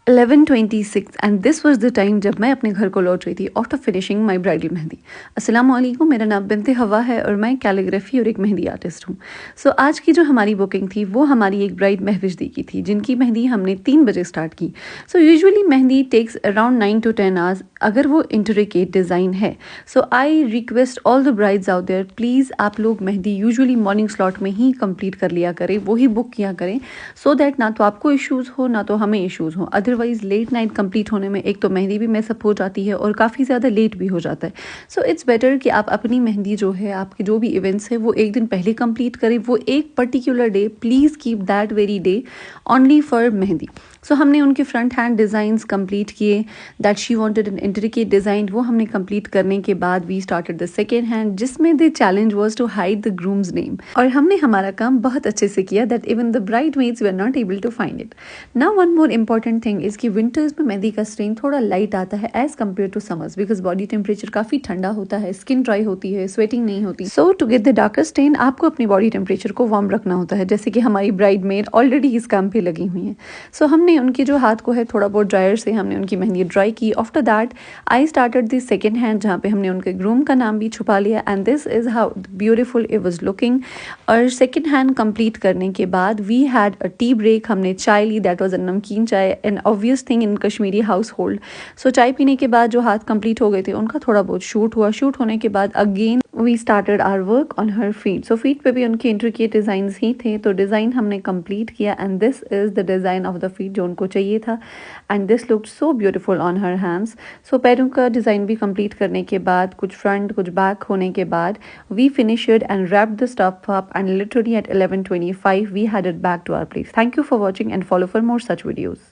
11:26 and this was the time जब मैं अपने घर को लौट रही थी after finishing my bridal mehndi. अस्सलाम वालेकुम, मेरा नाम बिनते हवा है और मैं कैलीग्राफी और एक मेहंदी आर्टिस्ट हूँ। सो आज की जो हमारी बुकिंग थी वो हमारी एक ब्राइड महविश दी की थी, जिनकी मेहंदी हमने 3 बजे स्टार्ट की। So usually mehndi takes around 9 to 10 hours अगर वो इंट्रिकेट डिज़ाइन है। So I request all the brides out there, please आप लोग मेहंदी यूजुअली मॉर्निंग स्लॉट में ही कंप्लीट कर लिया करें, वो ही बुक किया करें, सो दैट ना तो आपको इश्यूज़ हो ना तो हमें इश्यूज़ हो। अदरवाइज़ लेट नाइट कंप्लीट होने में एक तो मेहंदी भी मैसअप हो जाती है और काफ़ी ज़्यादा लेट भी हो जाता है। सो इट्स बेटर कि आप अपनी मेहंदी जो है, आपके जो भी इवेंट्स है वो एक दिन पहले कंप्लीट करें। वो एक particular day please keep that very day only for mehndi. So हमने उनके फ्रंट हैंड डिज़ाइंस कंप्लीट किए, that she wanted an intricate design, वो हमने कंप्लीट करने के बाद we started the second hand, जिसमें the challenge was to hide the groom's name. और हमने हमारा काम बहुत अच्छे से किया, that even the bride maids were not able to find it. Now one more important thing is कि विंटर्स में मेहंदी का स्ट्रेन थोड़ा लाइट आता है as compare to summers, because body temperature काफ़ी ठंडा होता है, स्किन ड्राई होती है, स्वेटिंग नहीं होती। So to get the darker stain आपको अपनी बॉडी टेम्परेचर को वार्म रखना होता है, जैसे कि हमारी ब्राइड मेड ऑलरेडी इस काम पे लगी हुई हैं। सो हमने उनके जो हाथ को है थोड़ा बहुत ड्रायर से हमने उनकी मेहंदी ड्राई की। After that I started the second hand, जहाँ पे हमने उनके ग्रूम का नाम भी छुपा लिया, and this is how beautiful it was looking. और सेकेंड हैंड कंप्लीट करने के बाद we had a tea break, हमने चाय ली, that was a namkeen chai, an obvious thing in Kashmiri household. So चाय पीने के बाद जो हाथ कंप्लीट हो गए थे उनका थोड़ा बहुत शूट हुआ। शूट होने के बाद again we started our work on her feet. So feet पे भी उनके इंट्रिकेट डिज़ाइन ही थे, तो डिज़ाइन हमने कंप्लीट किया, and this is the design of the feet जो उनको चाहिए था, and this looked so beautiful on her hands. So पैरों का डिज़ाइन भी कंप्लीट करने के बाद, कुछ फ्रंट कुछ बैक होने के बाद, we finished and wrapped the stuff up, and literally at 11:25 we headed back to our place. Thank you for watching and follow for more such videos.